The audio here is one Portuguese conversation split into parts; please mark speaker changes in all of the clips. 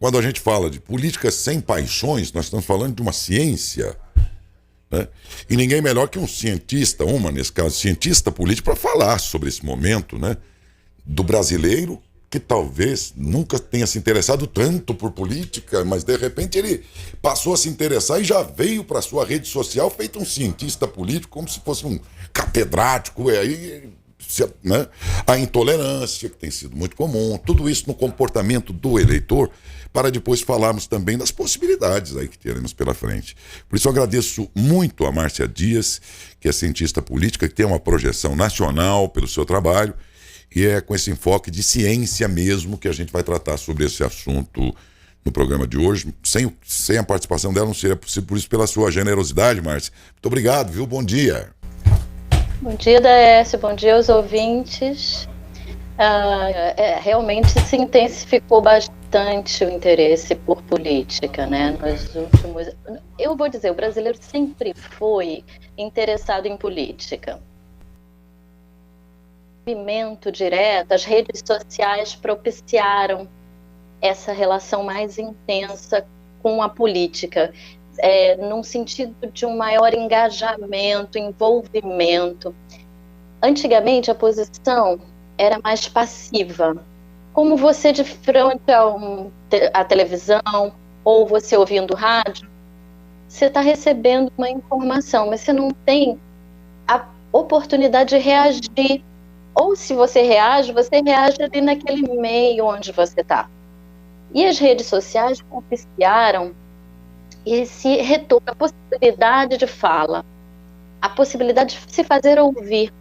Speaker 1: quando a gente fala de política sem paixões, nós estamos falando de uma ciência, né? E ninguém melhor que um cientista, nesse caso, cientista político, para falar sobre esse momento, né, do brasileiro que talvez nunca tenha se interessado tanto por política, mas de repente ele passou a se interessar e já veio para sua rede social feito um cientista político, como se fosse um catedrático, e aí, né, a intolerância, que tem sido muito comum, tudo isso no comportamento do eleitor, para depois falarmos também das possibilidades aí que teremos pela frente. Por isso eu agradeço muito a Márcia Dias, que é cientista política, que tem uma projeção nacional pelo seu trabalho, e é com esse enfoque de ciência mesmo que a gente vai tratar sobre esse assunto no programa de hoje. Sem a participação dela não seria possível, por isso pela sua generosidade, Márcia. Muito obrigado, viu? Bom dia.
Speaker 2: Bom dia, Daécio. Bom dia aos ouvintes. Realmente se intensificou bastante o interesse por política, né? Nos últimos... Eu vou dizer, o brasileiro sempre foi interessado em política. Movimento direto, as redes sociais propiciaram essa relação mais intensa com a política, num sentido de um maior engajamento, envolvimento. Antigamente a posição era mais passiva, como você de frente à televisão ou você ouvindo rádio, você está recebendo uma informação, mas você não tem a oportunidade de reagir. Ou se você reage ali naquele meio onde você está. E as redes sociais propiciaram esse retorno, a possibilidade de fala, a possibilidade de se fazer ouvir.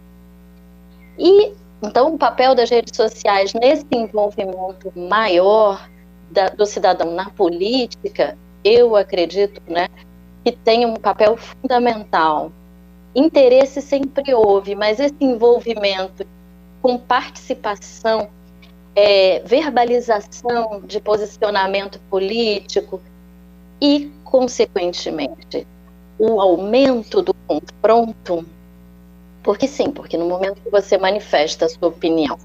Speaker 2: E, então, o papel das redes sociais nesse envolvimento maior do cidadão na política, eu acredito, né, que tem um papel fundamental. Interesse sempre houve, mas esse envolvimento com participação, verbalização de posicionamento político e, consequentemente, o aumento do confronto, porque no momento que você manifesta a sua opinião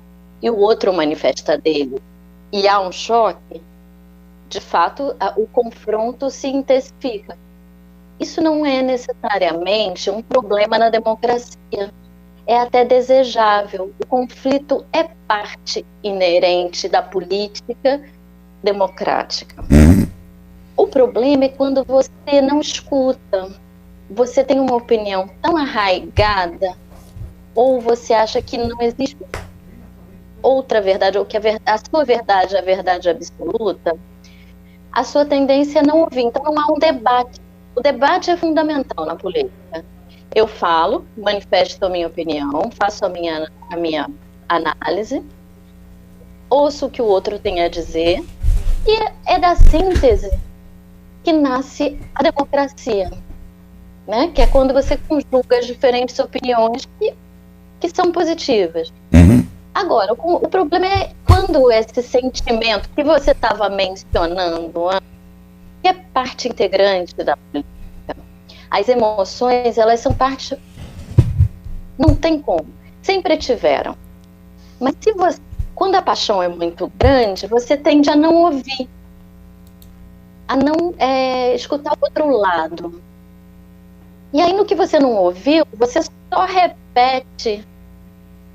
Speaker 2: e o outro manifesta dele e há um choque, de fato, o confronto se intensifica. Isso não é necessariamente um problema na democracia. É até desejável. O conflito é parte inerente da política democrática. O problema é quando você não escuta, você tem uma opinião tão arraigada, ou você acha que não existe outra verdade, ou que a sua verdade é a verdade absoluta, a sua tendência é não ouvir. Então não há um debate. O debate é fundamental na política. Eu falo, manifesto a minha opinião, faço a minha análise, ouço o que o outro tem a dizer, e é da síntese que nasce a democracia, né? Que é quando você conjuga as diferentes opiniões que são positivas. Agora, o problema é quando esse sentimento que você estava mencionando antes, que é parte integrante da política, as emoções, elas são parte... Não tem como. Sempre tiveram. Mas quando a paixão é muito grande, você tende a não ouvir. A não escutar o outro lado. E aí, no que você não ouviu, você só repete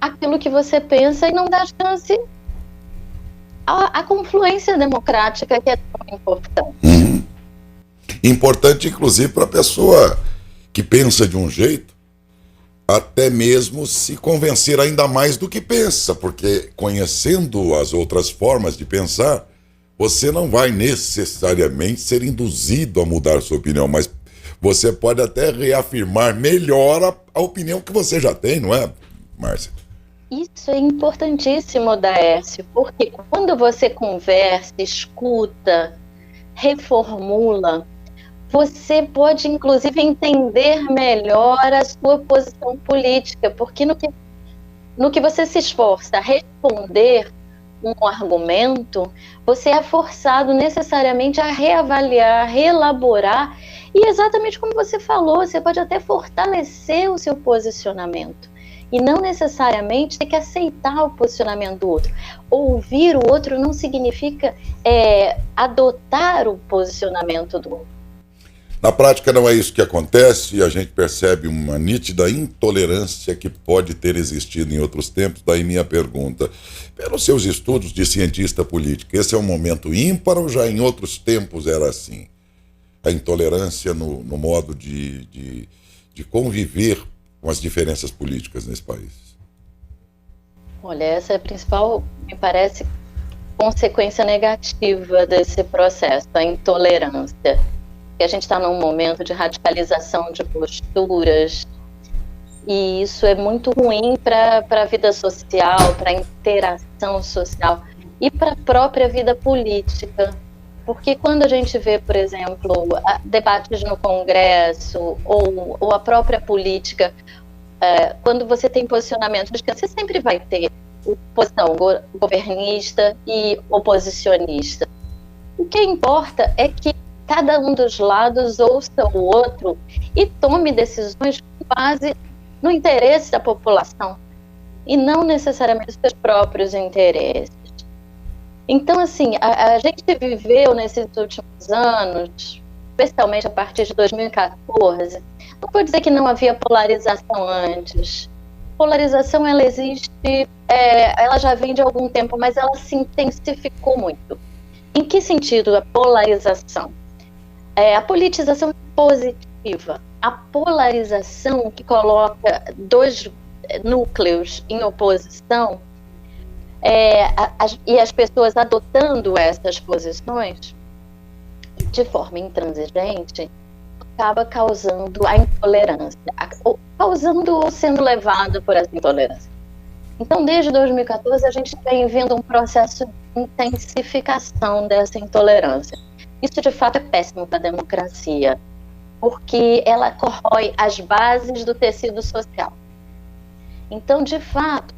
Speaker 2: aquilo que você pensa e não dá chance à confluência democrática que é tão importante.
Speaker 1: Importante, inclusive, para a pessoa que pensa de um jeito, até mesmo se convencer ainda mais do que pensa, porque conhecendo as outras formas de pensar, você não vai necessariamente ser induzido a mudar sua opinião, mas você pode até reafirmar melhor a opinião que você já tem, não é, Márcia?
Speaker 2: Isso é importantíssimo, Daécio, porque quando você conversa, escuta, reformula, você pode, inclusive, entender melhor a sua posição política, porque no que você se esforça a responder um argumento, você é forçado necessariamente a reavaliar, reelaborar, e exatamente como você falou, você pode até fortalecer o seu posicionamento. e não necessariamente ter que aceitar o posicionamento do outro. Ouvir o outro não significa adotar o posicionamento do outro.
Speaker 1: Na prática não é isso que acontece e a gente percebe uma nítida intolerância que pode ter existido em outros tempos. Daí minha pergunta, pelos seus estudos de cientista político, esse é um momento ímpar ou já em outros tempos era assim? A intolerância no modo de conviver com as diferenças políticas nesse país?
Speaker 2: Olha, essa é a principal, me parece, consequência negativa desse processo, a intolerância. Que a gente está num momento de radicalização de posturas, e isso é muito ruim para a vida social, para a interação social e para a própria vida política. Porque quando a gente vê, por exemplo, debates no Congresso ou a própria política, quando você tem posicionamento de esquerda, você sempre vai ter posição governista e oposicionista. O que importa é que cada um dos lados ouça o outro e tome decisões com base no interesse da população e não necessariamente os seus próprios interesses. Então, assim, a gente viveu nesses últimos anos, especialmente a partir de 2014, não vou dizer que não havia polarização antes. Polarização, ela existe, ela já vem de algum tempo, mas ela se intensificou muito. Em que sentido a polarização? A politização positiva, a polarização que coloca dois núcleos em oposição, e as pessoas adotando essas posições de forma intransigente, acaba causando a intolerância, causando ou sendo levado por essa intolerância. Então, desde 2014, a gente vem vendo um processo de intensificação dessa intolerância. Isso, de fato, é péssimo para a democracia, porque ela corrói as bases do tecido social. Então, de fato,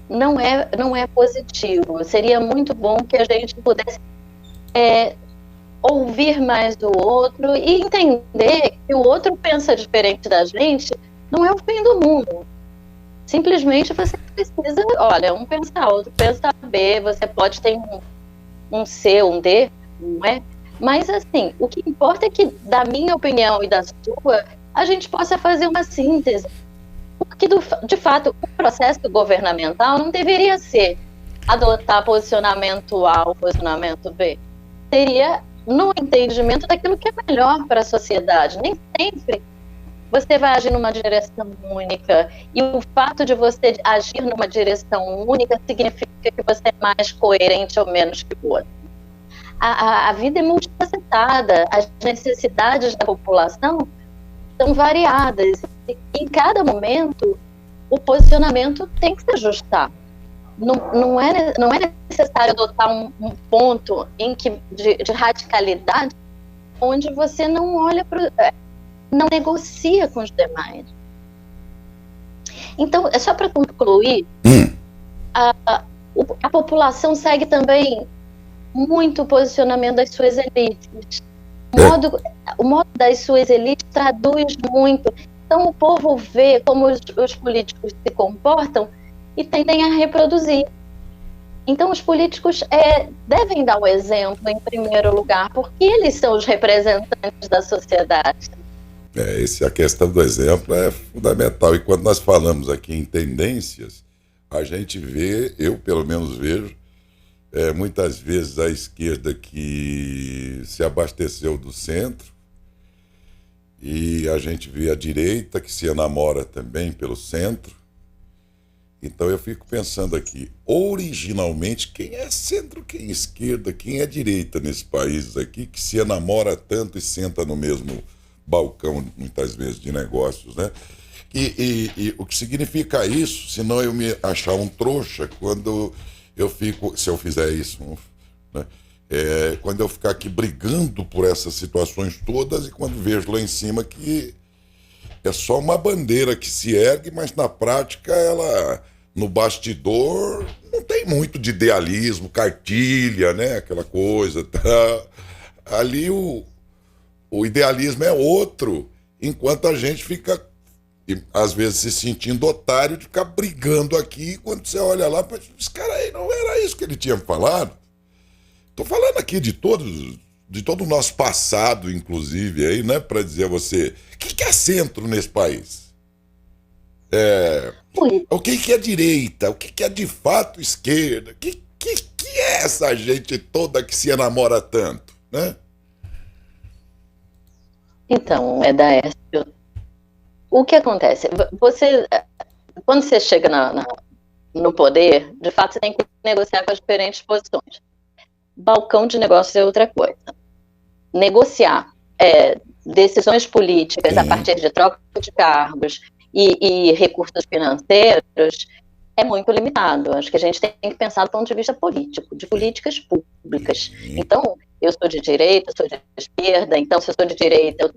Speaker 2: não é positivo. Seria muito bom que a gente pudesse ouvir mais o outro e entender que o outro pensa diferente da gente, não é o fim do mundo. Simplesmente você precisa, olha, um pensa A, outro pensa B, você pode ter um C, um D, não é? Mas, assim, o que importa é que, da minha opinião e da sua, a gente possa fazer uma síntese. Porque, de fato, o processo governamental não deveria ser adotar posicionamento A ou posicionamento B. Seria no entendimento daquilo que é melhor para a sociedade. Nem sempre você vai agir numa direção única. E o fato de você agir numa direção única significa que você é mais coerente ou menos que o outro. A vida é multifacetada, as necessidades da população são variadas. E em cada momento, o posicionamento tem que se ajustar. Não é necessário adotar um ponto de radicalidade onde você não olha não negocia com os demais. Então, é só para concluir, a população segue também muito o posicionamento das suas elites. O modo das suas elites traduz muito. Então, o povo vê como os políticos se comportam e tendem a reproduzir. Então, os políticos devem dar o exemplo em primeiro lugar, porque eles são os representantes da sociedade.
Speaker 1: A questão do exemplo é fundamental. E quando nós falamos aqui em tendências, a gente vê, eu pelo menos vejo, muitas vezes a esquerda que se abasteceu do centro, e a gente vê a direita que se enamora também pelo centro. Então eu fico pensando aqui, originalmente, quem é centro, quem é esquerda, quem é direita nesse país aqui, que se enamora tanto e senta no mesmo balcão, muitas vezes, de negócios, né? E o que significa isso, senão eu me achar um trouxa quando eu fico, se eu fizer isso, né? Quando eu ficar aqui brigando por essas situações todas e quando vejo lá em cima que é só uma bandeira que se ergue, mas na prática ela, no bastidor, não tem muito de idealismo, cartilha, né? Aquela coisa, tá? Ali o idealismo é outro, enquanto a gente fica E às vezes se sentindo otário de ficar brigando aqui, quando você olha lá, esse cara aí não era isso que ele tinha falado. Tô falando aqui de todo o nosso passado, inclusive, aí, né, para dizer a você, o que é centro nesse país?
Speaker 2: Ui,
Speaker 1: O que é direita? O que é de fato esquerda? Que é essa gente toda que se enamora tanto, né?
Speaker 2: então, Daércio, o que acontece? Você, quando você chega no poder, de fato você tem que negociar com as diferentes posições. Balcão de negócios é outra coisa. Negociar decisões políticas a
Speaker 1: Sim.
Speaker 2: partir de troca de cargos e recursos financeiros é muito limitado. Acho que a gente tem que pensar do ponto de vista político, de políticas públicas.
Speaker 1: Sim.
Speaker 2: Então, eu sou de direita, sou de esquerda, então se eu sou de direita,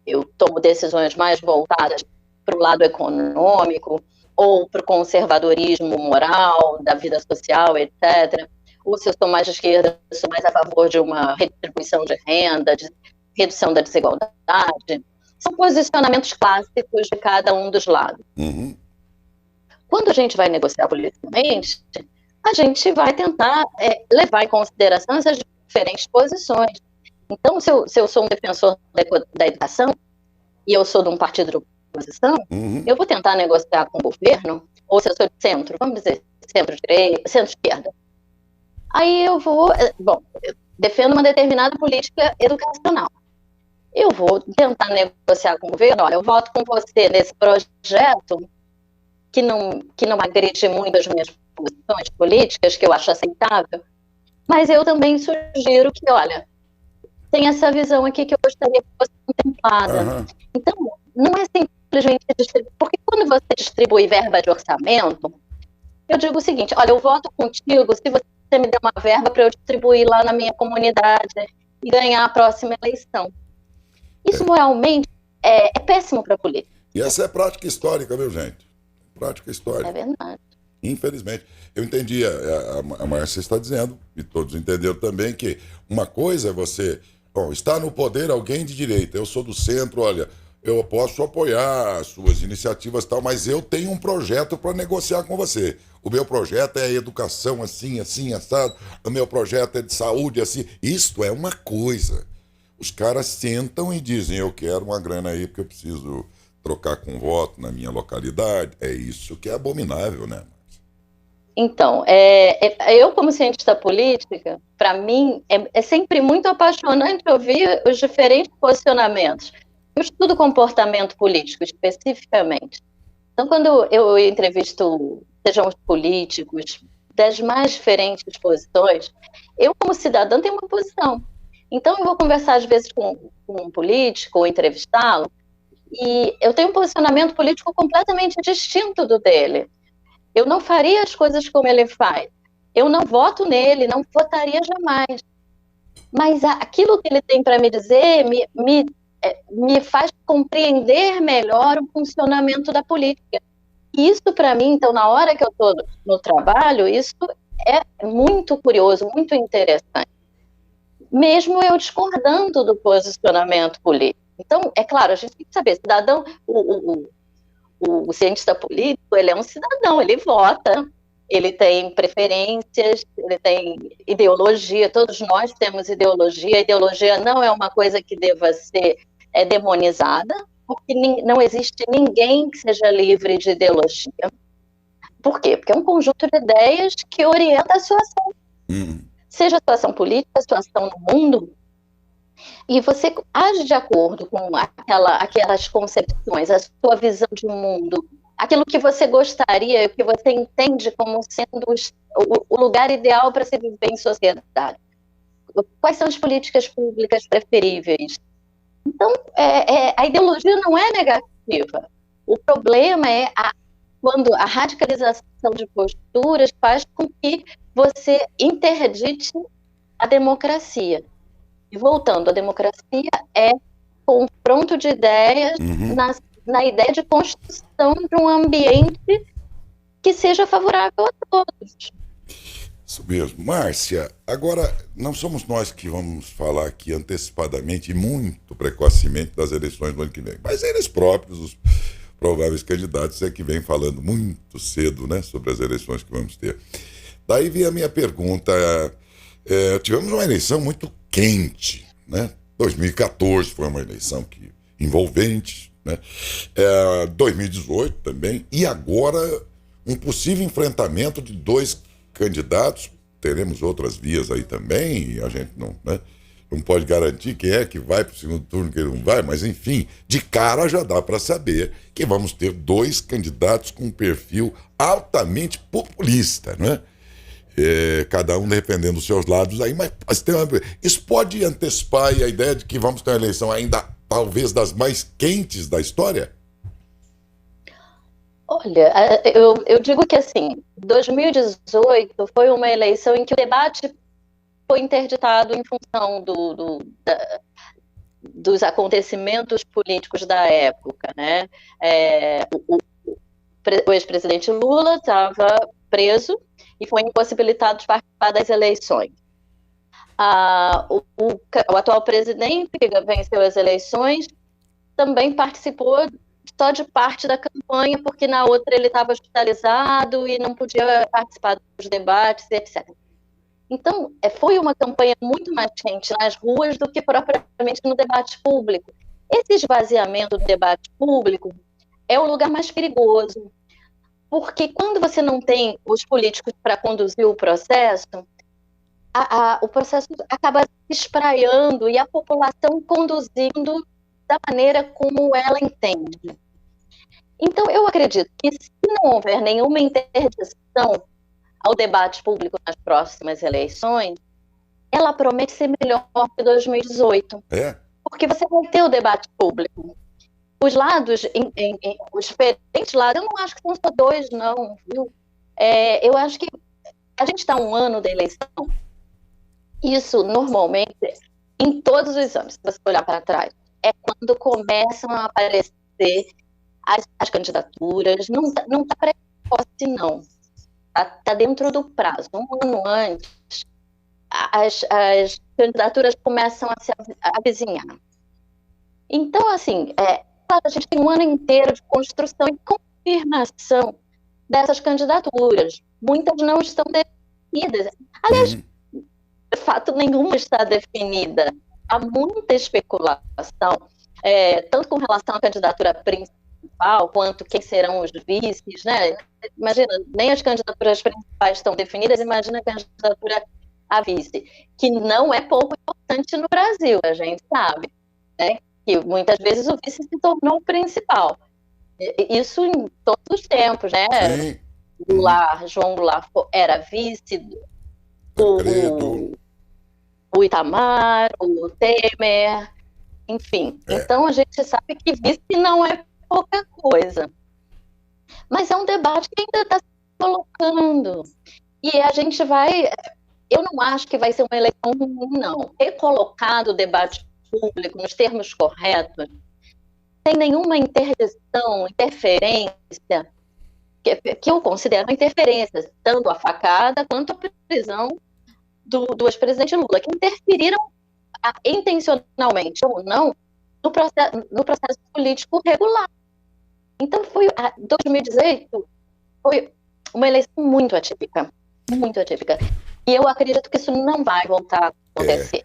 Speaker 2: eu tomo decisões mais voltadas para o lado econômico ou para o conservadorismo moral da vida social, etc. Ou se eu sou mais de esquerda, eu sou mais a favor de uma redistribuição de renda, de redução da desigualdade. São posicionamentos clássicos de cada um dos lados.
Speaker 1: Uhum.
Speaker 2: Quando a gente vai negociar politicamente, a gente vai tentar levar em consideração essas diferentes posições. Então, se eu sou um defensor da educação e eu sou de um partido de oposição,
Speaker 1: Uhum.
Speaker 2: eu vou tentar negociar com o governo, ou se eu sou de centro, vamos dizer, centro-direita, centro-esquerda. Aí eu vou, eu defendo uma determinada política educacional. Eu vou tentar negociar com o governo, olha, eu voto com você nesse projeto que não agride muito as minhas posições políticas, que eu acho aceitável, mas eu também sugiro que, olha, tem essa visão aqui que eu gostaria que fosse contemplada.
Speaker 1: Aham.
Speaker 2: Então, não é simplesmente distribuir, porque quando você distribui verba de orçamento, eu digo o seguinte, olha, eu voto contigo se você me der uma verba para eu distribuir lá na minha comunidade e ganhar a próxima eleição. Isso moralmente é péssimo para a política.
Speaker 1: E essa é prática histórica, viu, gente? Prática
Speaker 2: É
Speaker 1: histórica.
Speaker 2: verdade.
Speaker 1: Infelizmente. Eu entendi, a Márcia está dizendo, e todos entenderam também, que uma coisa é você. Bom, está no poder alguém de direita, eu sou do centro, olha, eu posso apoiar as suas iniciativas e tal, mas eu tenho um projeto para negociar com você. O meu projeto é educação assim, assim, assado. O meu projeto é de saúde assim. Isto é uma coisa. Os caras sentam e dizem, eu quero uma grana aí porque eu preciso trocar com voto na minha localidade. É isso que é abominável, né?
Speaker 2: Então, eu como cientista política, para mim, é sempre muito apaixonante ouvir os diferentes posicionamentos. Eu estudo comportamento político, especificamente. Então, quando eu entrevisto, sejam os políticos, das mais diferentes posições, eu, como cidadã, tenho uma posição. Então, eu vou conversar, às vezes, com um político, ou entrevistá-lo, e eu tenho um posicionamento político completamente distinto do dele. Eu não faria as coisas como ele faz. Eu não voto nele, não votaria jamais. Mas aquilo que ele tem para me dizer me faz compreender melhor o funcionamento da política. E isso, para mim, então, na hora que eu estou no trabalho, isso é muito curioso, muito interessante. Mesmo eu discordando do posicionamento político. Então, é claro, a gente tem que saber, cidadão, o cientista político, ele é um cidadão, ele vota, ele tem preferências, ele tem ideologia, todos nós temos ideologia, a ideologia não é uma coisa que deva ser demonizada, porque não existe ninguém que seja livre de ideologia. Por quê? Porque é um conjunto de ideias que orienta a sua ação. Seja a sua ação política, a sua ação no mundo, e você age de acordo com aquelas concepções, a sua visão de mundo, aquilo que você gostaria, o que você entende como sendo o lugar ideal para se viver em sociedade. Quais são as políticas públicas preferíveis? Então, a ideologia não é negativa. O problema é quando a radicalização de posturas faz com que você interdite a democracia. E voltando, a democracia é confronto de ideias na ideia de construção de um ambiente que seja favorável a todos.
Speaker 1: Isso mesmo. Márcia, agora, não somos nós que vamos falar aqui antecipadamente e muito precocemente das eleições do ano que vem, mas eles próprios, prováveis candidatos é que vem falando muito cedo, né, sobre as eleições que vamos ter. Daí vem a minha pergunta. Tivemos uma eleição muito quente, né? 2014 foi uma eleição envolvente, né? 2018 também, e agora um possível enfrentamento de dois candidatos. Teremos outras vias aí também, e a gente não, né, não pode garantir quem é que vai para o segundo turno, quem não vai, mas enfim, de cara já dá para saber que vamos ter dois candidatos com um perfil altamente populista, né? Cada um defendendo os seus lados aí, mas isso pode antecipar aí a ideia de que vamos ter uma eleição ainda talvez das mais quentes da história?
Speaker 2: Olha, eu digo que assim, 2018 foi uma eleição em que o debate foi interditado em função dos acontecimentos políticos da época, né? O ex-presidente Lula estava preso e foi impossibilitado de participar das eleições. O atual presidente, que venceu as eleições, também participou só de parte da campanha, porque na outra ele estava hospitalizado e não podia participar dos debates, etc. Então, foi uma campanha muito mais quente nas ruas do que propriamente no debate público. Esse esvaziamento do debate público é o lugar mais perigoso, porque quando você não tem os políticos para conduzir o processo acaba se espraiando e a população conduzindo da maneira como ela entende. Então, eu acredito que se não houver nenhuma interdição ao debate público nas próximas eleições, ela promete ser melhor que 2018. Porque você vai ter o debate público. Os lados, os diferentes lados, eu não acho que são só dois, não, viu? Eu acho que a gente está um ano da eleição, isso normalmente, em todos os anos, se você olhar para trás, é quando começam a aparecer as candidaturas, não está precoce, não. Está dentro do prazo. Um ano antes, as candidaturas começam a se avizinhar. Então, assim, a gente tem um ano inteiro de construção e confirmação dessas candidaturas. Muitas não estão definidas. Aliás, de fato, nenhuma está definida. Há muita especulação, tanto com relação à candidatura principal, quanto quem serão os vices, né? Imagina, nem as candidaturas principais estão definidas, imagina a candidatura a vice, que não é pouco importante no Brasil, a gente sabe, né? Que muitas vezes o vice se tornou o principal. Isso em todos os tempos, né? João Goulart era vice, o Itamar, o Temer, enfim. Então a gente sabe que vice não é pouca coisa. Mas é um debate que ainda está se colocando. E a gente vai... Eu não acho que vai ser uma eleição ruim, não. Recolocado o debate público nos termos corretos, sem nenhuma interdição, interferência, que eu considero interferência, tanto a facada quanto a prisão do ex-presidente Lula, que interferiram intencionalmente ou não no processo político regular. Então, 2018 foi uma eleição muito atípica, muito atípica. E eu acredito que isso não vai voltar a acontecer.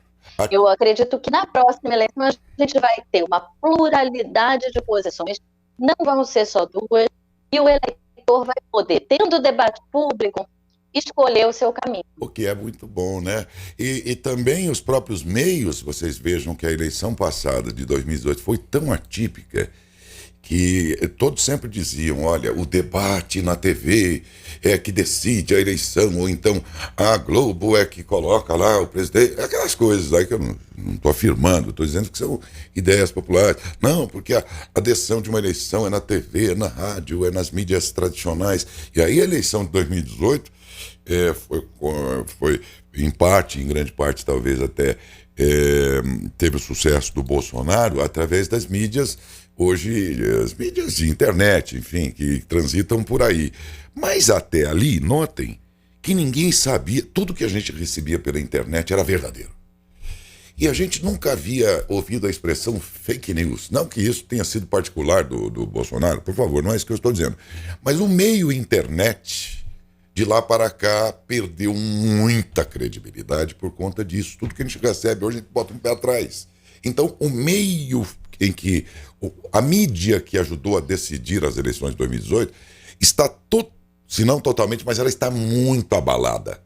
Speaker 2: Eu acredito que na próxima eleição a gente vai ter uma pluralidade de posições, não vão ser só duas, e o eleitor vai poder, tendo debate público, escolher o seu caminho.
Speaker 1: O que é muito bom, né? E também os próprios meios, vocês vejam que a eleição passada de 2018 foi tão atípica que todos sempre diziam, olha, o debate na TV é que decide a eleição, ou então a Globo é que coloca lá o presidente, aquelas coisas aí que eu não estou afirmando, estou dizendo que são ideias populares. Não, porque a decisão de uma eleição é na TV, é na rádio, é nas mídias tradicionais. E aí a eleição de 2018 foi em parte, em grande parte talvez até, teve o sucesso do Bolsonaro através das mídias, hoje as mídias de internet, enfim, que transitam por aí. Mas até ali, notem que ninguém sabia, tudo que a gente recebia pela internet era verdadeiro. E a gente nunca havia ouvido a expressão fake news. Não que isso tenha sido particular do Bolsonaro, por favor, não é isso que eu estou dizendo. Mas o meio internet, de lá para cá, perdeu muita credibilidade por conta disso. Tudo que a gente recebe hoje, a gente bota um pé atrás. Então, o meio em que a mídia que ajudou a decidir as eleições de 2018 está, se não totalmente, mas ela está muito abalada.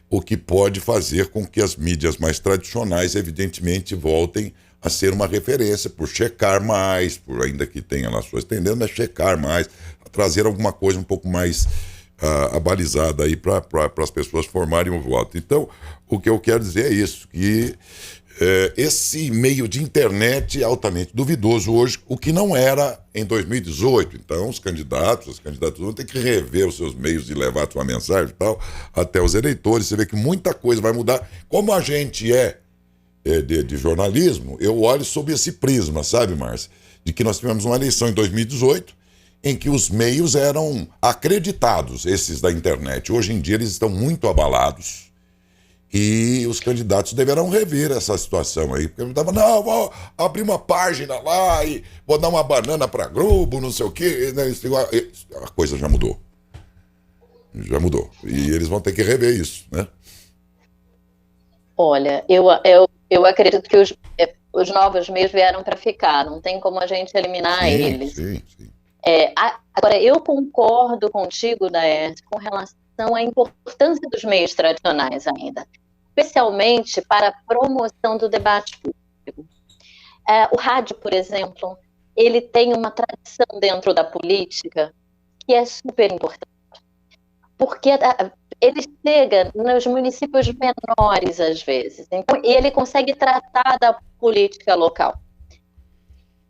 Speaker 1: O que pode fazer com que as mídias mais tradicionais, evidentemente, voltem a ser uma referência, por checar mais, por ainda que tenha lá suas tendências, mas checar mais, trazer alguma coisa um pouco mais abalizada aí para as pessoas formarem o voto. Então, o que eu quero dizer é isso, que esse meio de internet é altamente duvidoso hoje, o que não era em 2018. Então, os candidatos, as candidaturas vão ter que rever os seus meios de levar a sua mensagem e tal, até os eleitores. Você vê que muita coisa vai mudar. Como a gente de jornalismo, eu olho sob esse prisma, sabe, Márcia? De que nós tivemos uma eleição em 2018, em que os meios eram acreditados, esses da internet. Hoje em dia eles estão muito abalados. E os candidatos deverão rever essa situação aí. Porque eu estava, não, vou abrir uma página lá e vou dar uma banana para Globo, não sei o quê. A coisa já mudou. Já mudou. E eles vão ter que rever isso, né?
Speaker 2: Olha, eu acredito que os novos meios vieram para ficar. Não tem como a gente eliminar eles.
Speaker 1: Sim.
Speaker 2: Agora, eu concordo contigo, Daércio, com relação à importância dos meios tradicionais ainda, especialmente para a promoção do debate público. O rádio, por exemplo, ele tem uma tradição dentro da política que é super importante, porque ele chega nos municípios menores, às vezes, então, e ele consegue tratar da política local.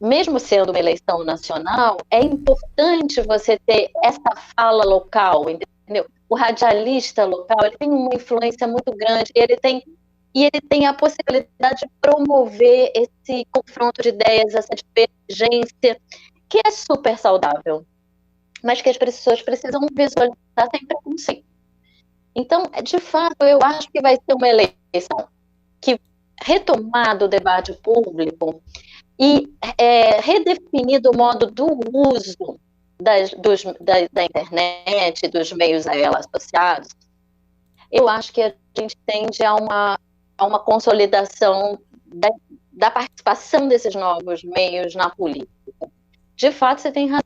Speaker 2: Mesmo sendo uma eleição nacional, é importante você ter essa fala local, entendeu? O radialista local, ele tem uma influência muito grande, ele tem a possibilidade de promover esse confronto de ideias, essa divergência, que é super saudável, mas que as pessoas precisam visualizar sem preconceito. Então, de fato, eu acho que vai ser uma eleição que, retomado o debate público, e redefinido o modo do uso da internet, dos meios a ela associados, eu acho que a gente tende a uma consolidação da participação desses novos meios na política. De fato, você tem razão.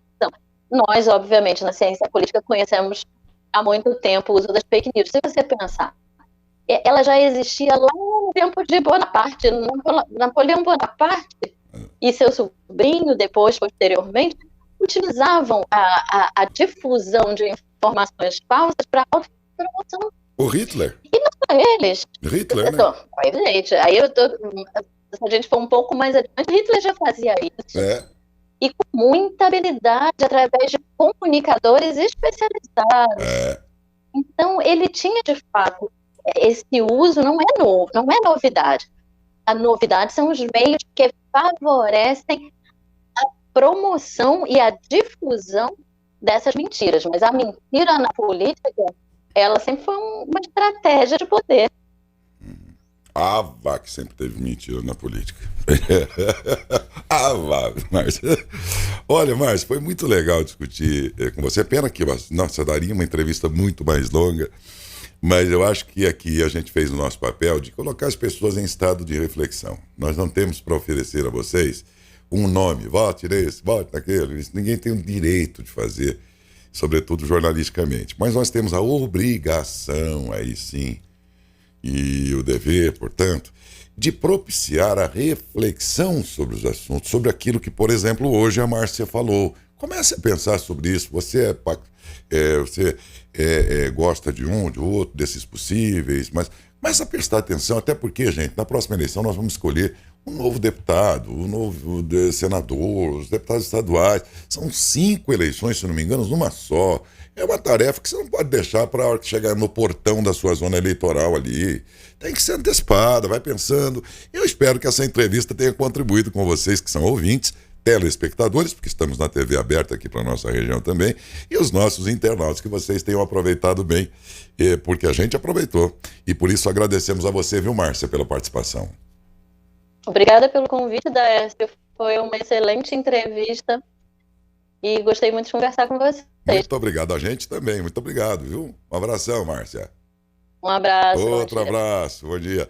Speaker 2: Nós, obviamente, na ciência política, conhecemos há muito tempo o uso das fake news. Se você pensar, ela já existia lá no tempo de Bonaparte. Napoleão Bonaparte e seu sobrinho, posteriormente, utilizavam a difusão de informações falsas para autopromoção.
Speaker 1: O Hitler?
Speaker 2: E não só eles.
Speaker 1: Hitler, né?
Speaker 2: Gente, se a gente for um pouco mais adiante, Hitler já fazia isso. E com muita habilidade, através de comunicadores especializados. Então, ele tinha, de fato, esse uso não é novo, não é novidade. A novidade são os meios que favorecem a promoção e a difusão dessas mentiras. Mas a mentira na política, ela sempre foi uma estratégia de poder.
Speaker 1: Que sempre teve mentira na política. Márcia. Olha, Márcia, foi muito legal discutir com você. Pena que, nossa, daria uma entrevista muito mais longa. Mas eu acho que aqui a gente fez o nosso papel de colocar as pessoas em estado de reflexão. Nós não temos para oferecer a vocês um nome, vote nesse, vote naquele. Isso ninguém tem o direito de fazer, sobretudo jornalisticamente. Mas nós temos a obrigação, aí sim, e o dever, portanto, de propiciar a reflexão sobre os assuntos, sobre aquilo que, por exemplo, hoje a Márcia falou. Comece a pensar sobre isso. Você gosta de um, de outro, desses possíveis, mas a prestar atenção, até porque, gente, na próxima eleição nós vamos escolher um novo deputado, um novo senador, os deputados estaduais. São 5 eleições, se não me engano, numa só. É uma tarefa que você não pode deixar para a hora que chegar no portão da sua zona eleitoral ali. Tem que ser antecipada, vai pensando. Eu espero que essa entrevista tenha contribuído com vocês que são ouvintes, telespectadores, porque estamos na TV aberta aqui para a nossa região também, e os nossos internautas, que vocês tenham aproveitado bem, porque a gente aproveitou. E por isso agradecemos a você, viu, Márcia, pela participação.
Speaker 2: Obrigada pelo convite, Daércio. Foi uma excelente entrevista e gostei muito de conversar com vocês.
Speaker 1: Muito obrigado. A gente também. Muito obrigado, viu? Um abração, Márcia.
Speaker 2: Um abraço, bom
Speaker 1: Outro
Speaker 2: dia.
Speaker 1: abraço. Bom dia.